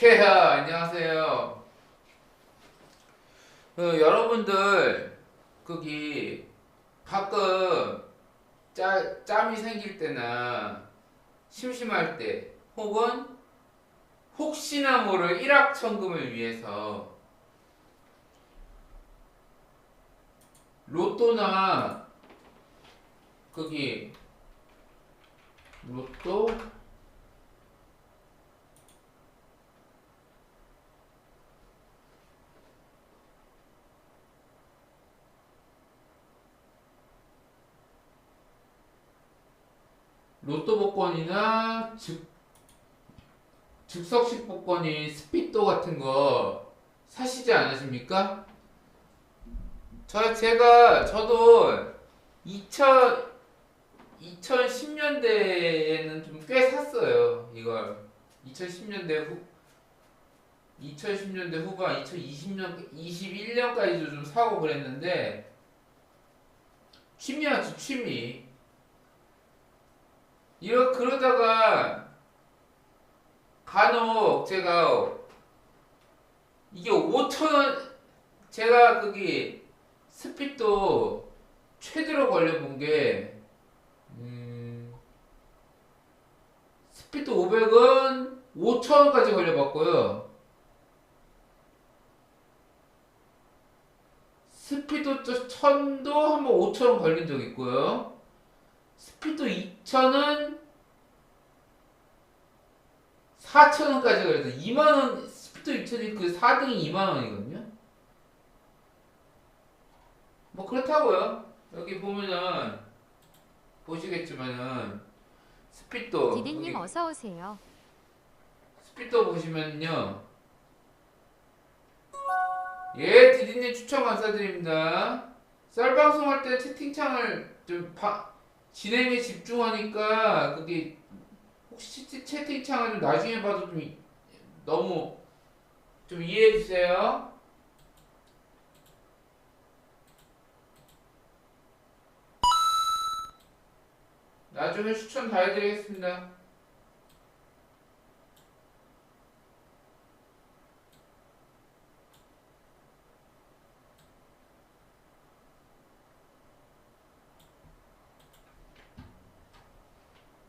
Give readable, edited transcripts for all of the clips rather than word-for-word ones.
안녕하세요. 여러분들 거기 가끔 짬이 생길 때나 심심할 때 혹은 혹시나 모를 일확천금을 위해서 로또나 거기 로또 로또 복권이나 즉석식 복권이 스피또 같은 거 사시지 않으십니까? 저도 2000 2010년대에는 좀 꽤 샀어요. 이걸 2010년대 2010년대 후반 2020년 21년까지도 좀 사고 그랬는데 취미였죠, 취미. 그러다가 간혹 제가 이게 5천원, 제가 거기 스피또 최대로 걸려본 게 스피드 500은 5,000원까지 걸려봤고요. 스피드 1000도 한번 5,000원 걸린 적 있고요. 스피드 2000은 4,000원까지 걸려서 2만원, 스피드 2000이 그 4등이 2만원이거든요. 뭐 그렇다고요. 여기 보면은, 보시겠지만은, 스피드, 디디님 여기, 어서 오세요. 스피드 보시면요. 예, 디디님 추천 감사드립니다. 썰 방송할 때 채팅창을 진행에 집중하니까 그게 혹시 채팅창을 좀 나중에 봐도 너무 좀 이해해 주세요. 나중에 추천 다 해드리겠습니다.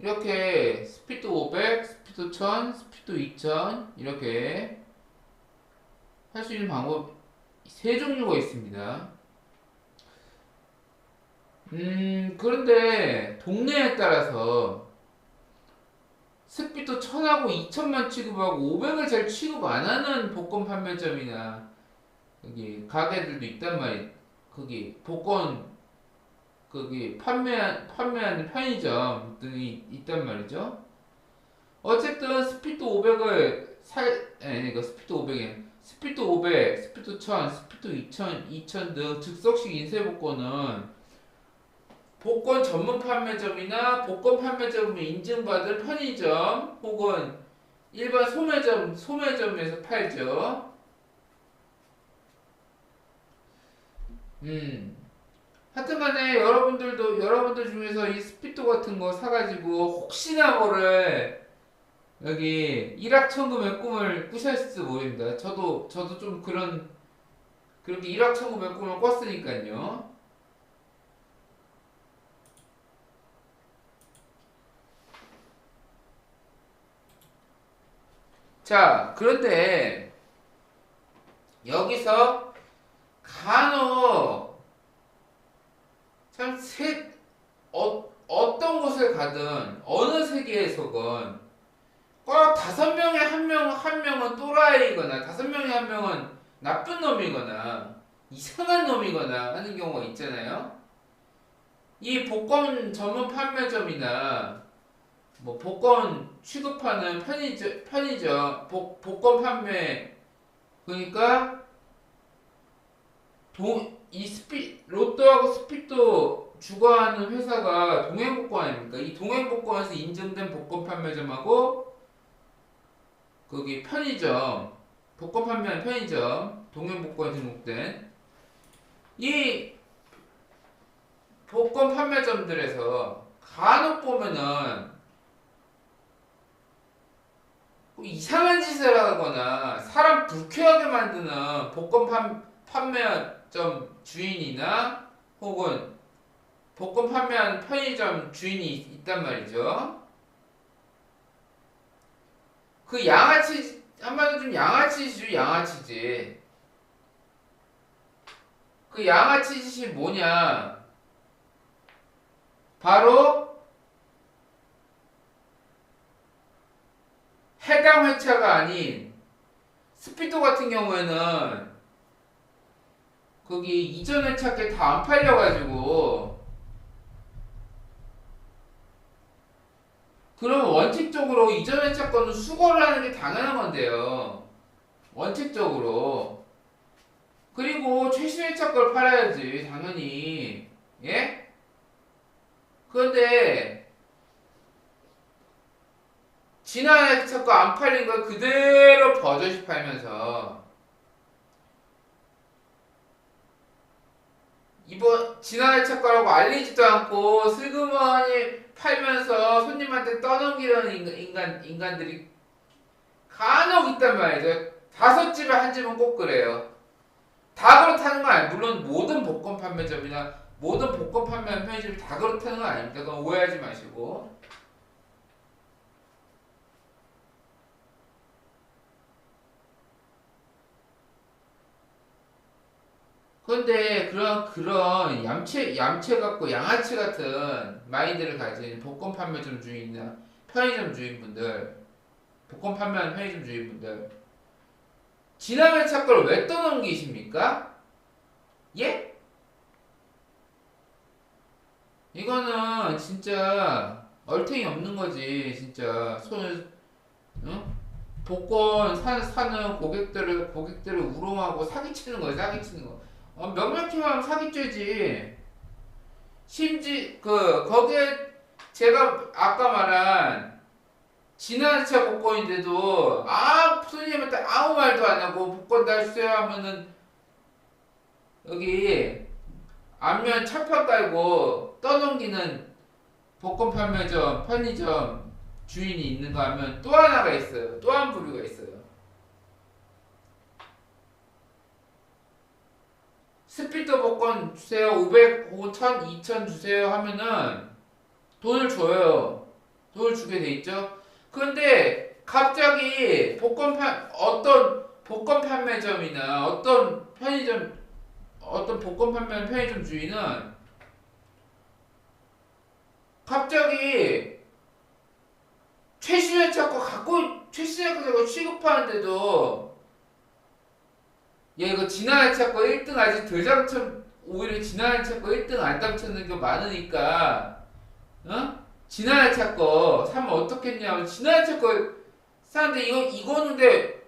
이렇게 스피드 500, 스피드 1000, 스피드 2000 이렇게 할 수 있는 방법 세 종류가 있습니다. 그런데 동네에 따라서 스피드 1000하고 2000만 취급하고 500을 잘 취급 안 하는 복권 판매점이나 여기 가게들도 있단 말이. 거기 복권 거기 판매하는 편의점들이 있단 말이죠. 어쨌든 스피드 500을 그러니까 스피드 500에 스피드 500, 스피드 1000, 스피드 2000, 2000 등 즉석식 인쇄 복권은 복권 전문 판매점이나 복권 판매점을 인증받은 편의점 혹은 일반 소매점에서 팔죠. 음. 하여튼간에 여러분들 중에서 이 스피또 같은 거 사가지고 혹시나 모를 여기 일확천금의 꿈을 꾸셨을지 모릅니다. 저도 좀 그렇게 일확천금의 꿈을 꿨으니까요. 자, 그런데 여기서 간혹 참 어떤 곳을 가든 어느 세계에서건 꼭 5명에 한 명은 또라이거나 5명에 한 명은 나쁜 놈이거나 이상한 놈이거나 하는 경우가 있잖아요. 이 복권 전문 판매점이나 뭐 복권 취급하는 복권 판매, 그러니까 로또하고 스피또 주관하는 회사가 동행복권 아닙니까? 이 동행복권에서 인증된 복권 판매점하고 거기 복권 판매하는 편의점, 동행복권에 등록된 이 복권 판매점들에서 간혹 보면은 이상한 짓을 하거나 사람 불쾌하게 만드는 판매점 주인이나 혹은 복권 판매하는 편의점 주인이 있단 말이죠. 그 양아치, 한마디로 좀 양아치지, 양아치지. 그 양아치 짓이 뭐냐? 바로 해당 회차가 아닌 스피드 같은 경우에는 거기 이전 회차 게 다 안 팔려가지고 그러면 원칙적으로 이전 회차 거는 수거를 하는 게 당연한 건데요. 원칙적으로. 그리고 최신 회차 걸 팔아야지 당연히. 예? 그런데 지난 회차 거 안 팔린 거 그대로 버젓이 팔면서 이번 지난 회차 거라고 알리지도 않고 슬그머니 팔면서 손님한테 떠넘기려는 인간들이 간혹 있단 말이죠. 5집에 한 집은 꼭 그래요. 다 그렇다는 건 아니에요. 물론 모든 복권 판매점이나 모든 복권 판매하는 편의점이 다 그렇다는 건 아닙니다. 그건 오해하지 마시고. 그런데 그런 얌체 같고 양아치 같은 마인드를 가진 복권 판매점 주인이나 편의점 주인분들, 복권 판매하는 편의점 주인분들, 지난 회차 걸 왜 떠넘기십니까? 예? 이거는 진짜 얼탱이 없는 거지. 진짜 손을, 응? 복권 사는 고객들을 우롱하고 사기치는 거야, 사기치는 거. 명확히 말하면 사기죄지. 거기에 제가 아까 말한 지난차 복권인데도 손님한테 아무 말도 안 하고 복권 다 주세요 하면은 여기 앞면 철판 깔고 떠넘기는 복권 판매점, 편의점 주인이 있는가 하면 또 하나가 있어요. 또 한 부류가 있어요. 스피드 복권 주세요. 500, 5,000, 2,000 주세요 하면은 돈을 줘요. 돈을 주게 돼 있죠. 그런데 갑자기 어떤 복권 판매점이나 어떤 복권 판매하는 편의점 주인은 갑자기 최신 회차 거 취급하는데도 얘 이거 지난 회차 거 1등 아직 덜 당첨, 오히려 지난 회차 거 1등 안 당첨된 게 많으니까 지난 회차 거 사면 어떻겠냐면 지난 회차 거 사는데 이거는 근데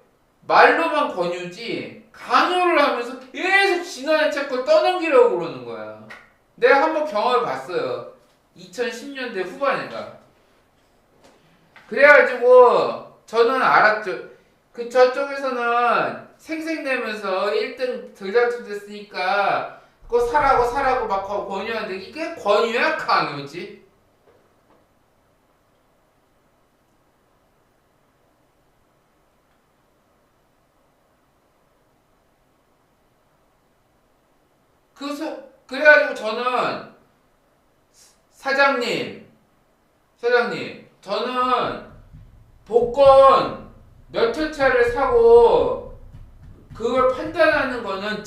말로만 권유지 강요를 하면서 계속 지난 회차 거 떠넘기려고 그러는 거야. 내가 한번 경험해 봤어요. 2010년대 후반에가. 그래가지고 저는 알았죠. 저쪽에서는 생색내면서 1등 덜 당첨됐으니까 그거 사라고 막 권유하는데 이게 권유야 강요지? 그래가지고 저는 사장님 저는 복권 몇 회차를 사고 그걸 판단하는 거는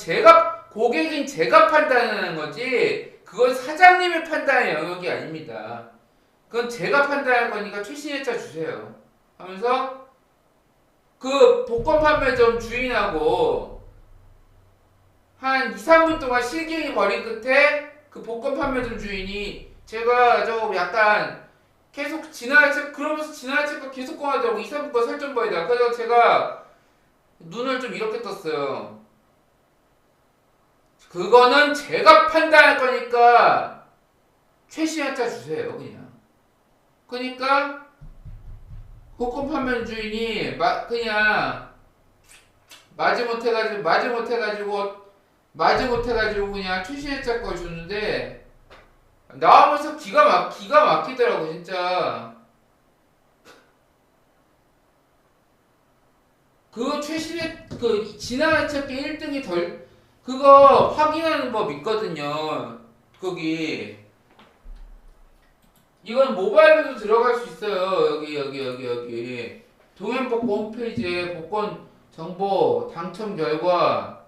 고객인 제가 판단하는 거지 그건 사장님의 판단의 영역이 아닙니다. 그건 제가 판단할 거니까 최신 회차 주세요 하면서 그 복권 판매점 주인하고 한 2, 3분 동안 실갱이 벌인 끝에 그 복권 판매점 주인이 제가 약간 계속 그러면서 지나칠 거 계속 꺼하더라고. 2, 3분 거 설정 버리다. 그래서 제가 눈을 좀 이렇게 떴어요. 그거는 제가 판단할 거니까 최신 회차 주세요 그냥. 그러니까 복권 판매 주인이 그냥 마지못해가지고 그냥 최신 회차 걸 줬는데 나오면서 기가 막히더라고 진짜. 그거 최신의 그 지난 찾기 1등이 덜 그거 확인하는 법 있거든요. 거기 이건 모바일로도 들어갈 수 있어요. 여기 동행복권 홈페이지에 복권 정보 당첨 결과에서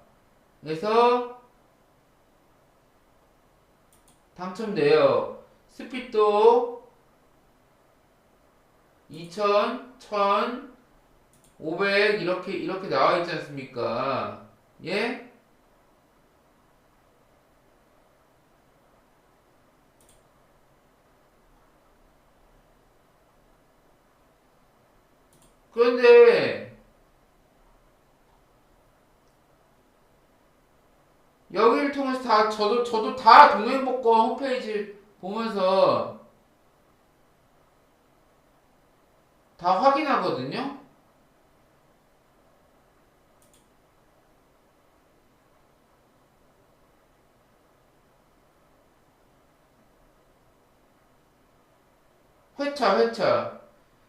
당첨 내역 스피또 2000, 1000, 500 이렇게 나와 있지 않습니까? 예? 그런데 여기를 통해서 다 저도 다 동행복권 홈페이지 보면서 다 확인하거든요. 회차.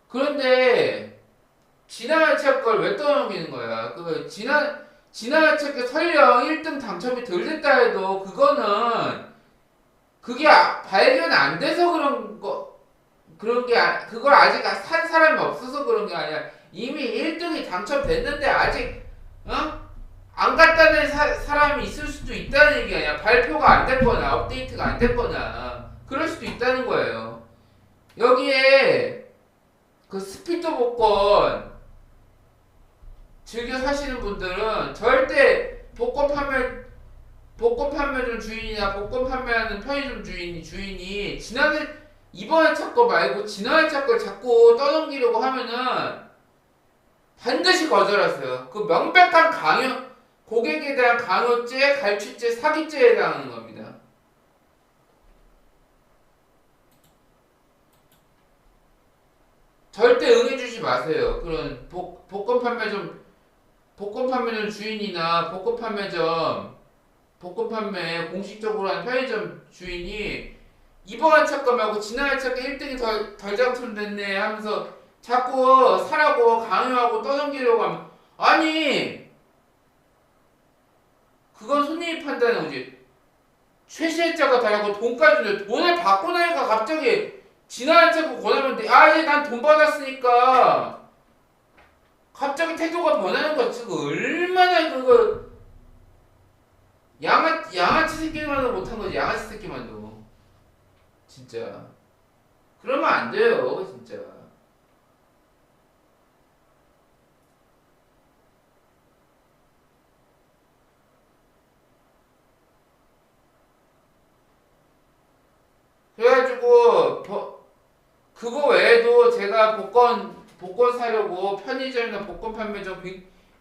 그런데 지난 회차 걸 왜 떠넘기는 거야? 그 지난 회차 게 설령 1등 당첨이 덜 됐다 해도 그게 발견 안 돼서 그런 게 그걸 아직 산 사람이 없어서 그런 게 아니라 이미 1등이 당첨됐는데 아직 안 갖다 낸 사람이 있을 수도 있다는 얘기 아니야. 발표가 안 됐거나 업데이트가 안 됐거나 그럴 수도 있다는 거예요. 여기에 그 스피드 복권 즐겨 사시는 분들은 절대 복권 판매점 주인이나 복권 판매하는 편의점 주인이 이번에 차 거 말고 지난해 차 걸 자꾸 떠넘기려고 하면은 반드시 거절하세요. 그 명백한 고객에 대한 강요죄, 갈취죄, 사기죄에 해당하는 겁니다. 절대 응해주지 마세요. 그런 복권 판매점 주인이나 복권 판매 공식적으로 하는 편의점 주인이 이번 회차 거 말고 지난 회차 거 1등이 덜 당첨됐네 하면서 자꾸 사라고 강요하고 떠넘기려고 하면 아니 그건 손님이 판단해 오지. 최신혜자가 다르고 돈까지 내 돈을 받고 나니까 갑자기 지난 회차 거 권하면 돼. 아니 난 돈 받았으니까 갑자기 태도가 변하는 거지. 그거 얼마나 그거 양아치 새끼만도 못한 거지. 양아치 새끼만도 진짜 그러면 안 돼요 진짜. 그래가지고 그거 외에도 제가 복권 사려고 편의점이나 복권 판매점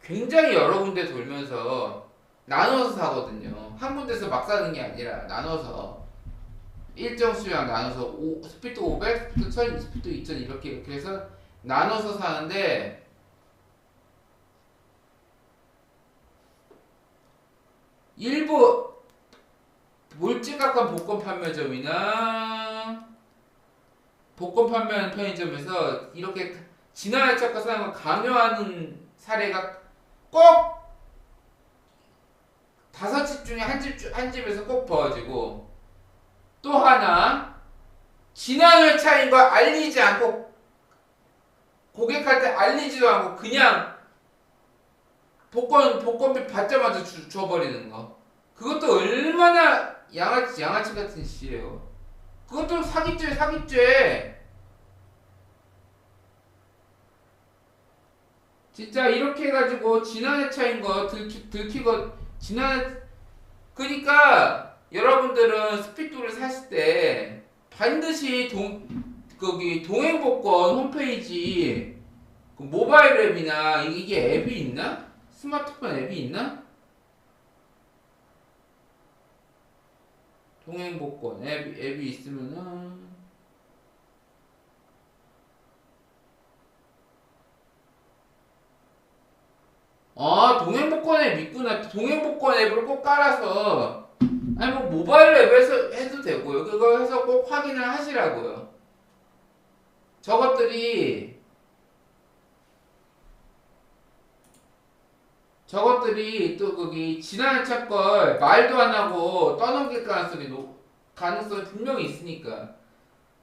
굉장히 여러 군데 돌면서 나눠서 사거든요. 한 군데서 막 사는 게 아니라 나눠서 일정 수량 나눠서 스피드 500, 스피드 1000, 스피드 2000 이렇게 해서 나눠서 사는데 일부 몰진각한 복권 판매점이나 복권 판매하는 편의점에서 이렇게 지난 회차가 사는 걸 강요하는 사례가 꼭 5집 중에 한 집에서 꼭 벌어지고 또 하나 지난 회차인 걸 알리지 않고 고객한테 알리지도 않고 그냥 복권비 받자마자 줘버리는 거. 그것도 얼마나 양아치 같은 짓이에요. 그것도 사기죄. 진짜 이렇게 해가지고 지난 회차인 거 들키고 그러니까 여러분들은 스피드를 사실 때 반드시 동행복권 홈페이지 그 모바일 앱이나 이게 앱이 있나? 스마트폰 앱이 있나? 동행복권 앱이 있으면은 동행복권 앱 있구나. 동행복권 앱을 꼭 깔아서 아니 뭐 모바일 앱에서 해도 되고요. 그거 해서 꼭 확인을 하시라고요. 저것들이 저것들이 또 거기 지나차 걸 말도 안 하고 떠넘길 가능성이 분명히 있으니까.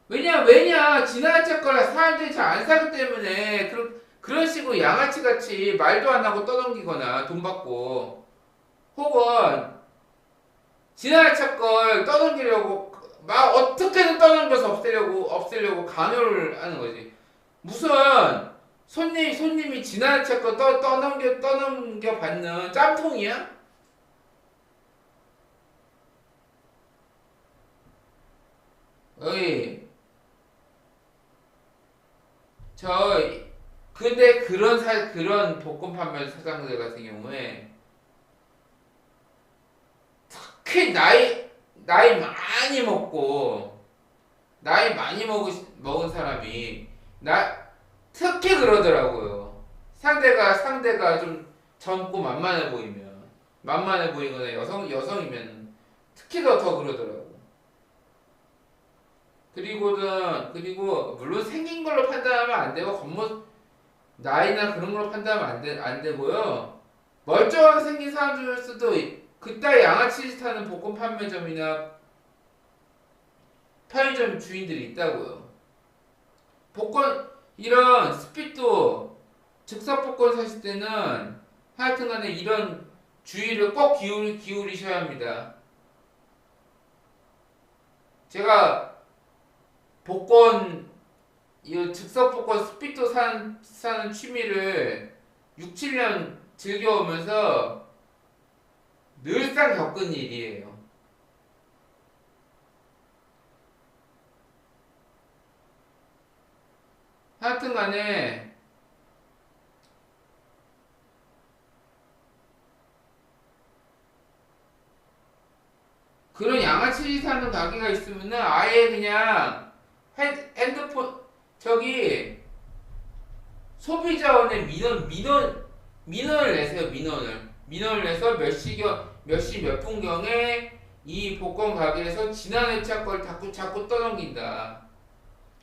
왜냐 지나차 걸 사람들이 잘 안 사기 때문에 그런 식으로 양아치 같이 말도 안 하고 떠넘기거나 돈 받고, 혹은 지나차 걸 떠넘기려고 막 어떻게든 떠넘겨서 없애려고 강요를 하는 거지. 무슨 손님이 지나쳐 거 떠넘겨 받는 짬통이야? 어이, 저, 근데 그런 복권 판매 사장들 같은 경우에, 특히 나이 많이 먹은 사람이, 특히 그러더라고요. 상대가 좀 젊고 만만해 보이거나 여성이면 특히 더 그러더라고. 그리고 물론 생긴 걸로 판단하면 안 되고, 나이나 그런 걸로 판단하면 안 되고요. 멀쩡하게 생긴 사람 중에서도 그따위 양아치 짓 하는 복권 판매점이나 편의점 주인들이 있다고요. 이런 스피또 즉석 복권 사실 때는 하여튼간에 이런 주의를 꼭 기울이셔야 합니다. 제가 이 즉석 복권 스피또 사는 취미를 6, 7년 즐겨오면서 늘상 겪은 일이에요. 하여튼간에 그런 양아치 사는 가게가 있으면은 아예 그냥 핸드폰 저기 소비자원의 민원을 내세요. 민원을 내서 몇 시 몇 분경에 이 복권 가게에서 지난 회차 걸 자꾸 떠넘긴다.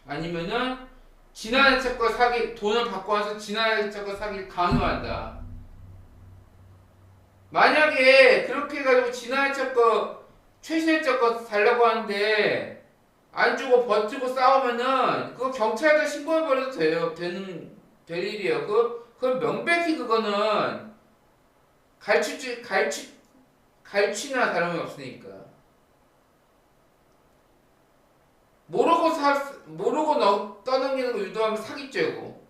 아니면은 지난 회차 걸 돈을 받고 와서 지난 회차 걸 사기를 강요한다. 만약에 그렇게 해가지고 지난 회차 거 최신회차 거 달라고 하는데 안 주고 버티고 싸우면은 그거 경찰에 신고해버려도 될 일이에요. 그건 명백히 그거는 갈취나 다름이 없으니까. 모르고 떠넘기는 거 유도하면 사기죄고.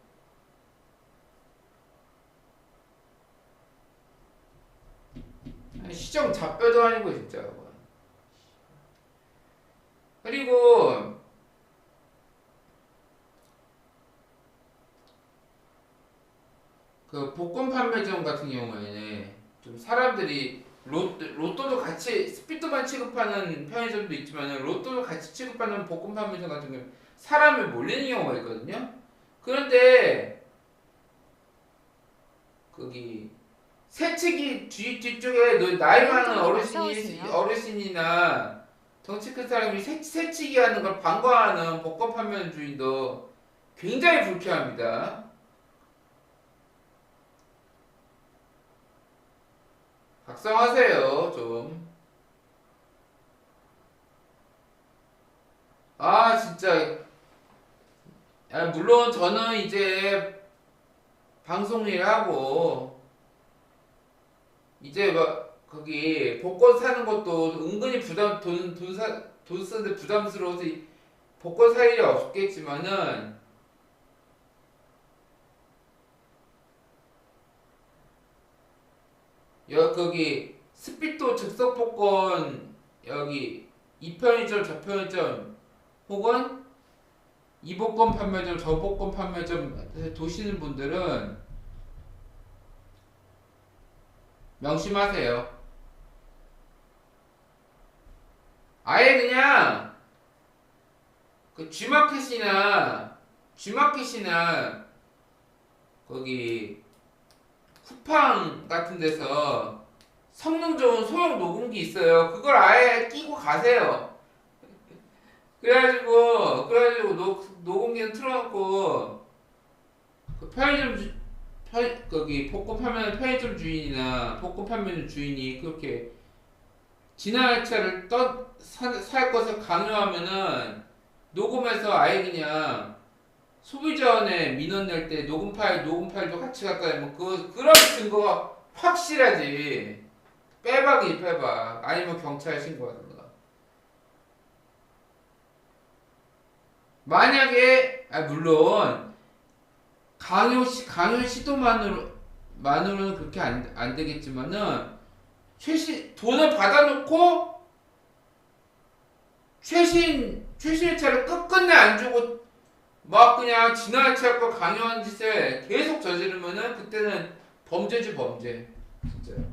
시정 잡뼈도 아니고 진짜. 그리고 그 복권 판매점 같은 경우에는 좀 사람들이 로또도 같이 스피드만 취급하는 편의점도 있지만 로또도 같이 취급하는 복권 판매점 같은 경우 사람이 몰리는 경우가 있거든요. 그런데 거기 새치기 뒤쪽에 나이 많은 어르신이나 덩치 큰 사람이 새치기 하는 걸 방관하는 복권 판매 주인도 굉장히 불쾌합니다. 각성하세요, 좀. 진짜. 물론 저는 이제 방송 일 하고, 이제 거기 복권 사는 것도 은근히 돈 쓰는데 부담스러워서 복권 살 일이 없겠지만은, 거기 스피또 즉석 복권 여기 이 편의점 저 편의점 혹은 이 복권 판매점 저 복권 판매점 도시는 분들은 명심하세요. 아예 그냥 그 G마켓이나 거기 쿠팡 같은 데서 성능 좋은 소형 녹음기 있어요. 그걸 아예 끼고 가세요. 그래가지고 녹음기는 틀어놓고 그 거기 복권 판매하는 편의점 주인이나 복권 판매하는 주인이 그렇게 진화차를 살 것을 강요하면은 녹음해서 아예 그냥 소비자원에 민원 낼 때 녹음 파일도 같이 갖다 대면 그런 증거가 확실하지. 빼박이지 빼박. 아니면 경찰에 신고하든가. 만약에 물론 강요 시도만으로는 그렇게 안 되겠지만은 돈을 받아놓고 최신의 차를 끝끝내 안 주고 막 그냥 지나갈 차고 강요한 짓을 계속 저지르면은 그때는 범죄지 범죄. 진짜요.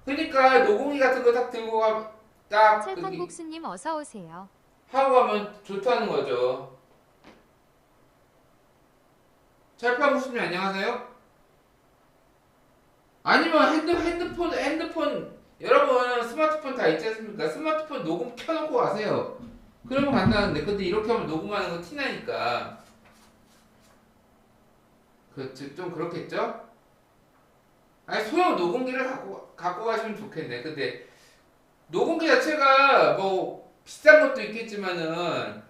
그러니까 노공기 같은 거 딱 들고 딱 찰판국수님 어서 오세요. 하고 가면 좋다는 거죠. 찰판국수님 안녕하세요. 아니면 핸드폰 여러분 스마트폰 다 있지 않습니까? 스마트폰 녹음 켜놓고 가세요. 그러면 간다는데 근데 이렇게 하면 녹음하는 거 티나니까 그렇지 좀 그렇겠죠? 아니 소형 녹음기를 갖고 가시면 좋겠네. 근데 녹음기 자체가 뭐 비싼 것도 있겠지만은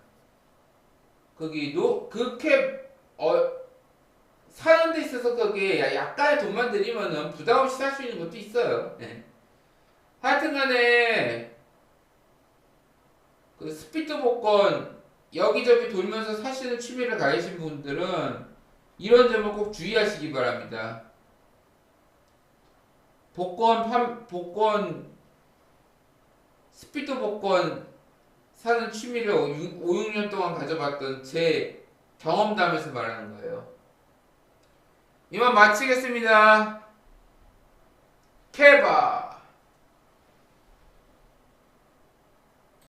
거기 그렇게 사는 데 있어서 거기에 약간의 돈만 들이면은 부담 없이 살 수 있는 것도 있어요. 네. 하여튼간에 그 스피드 복권 여기저기 돌면서 사시는 취미를 가지신 분들은 이런 점을 꼭 주의하시기 바랍니다. 스피드 복권 사는 취미를 5, 6년 동안 가져봤던 제 경험담에서 말하는 거예요. 이만 마치겠습니다. 케바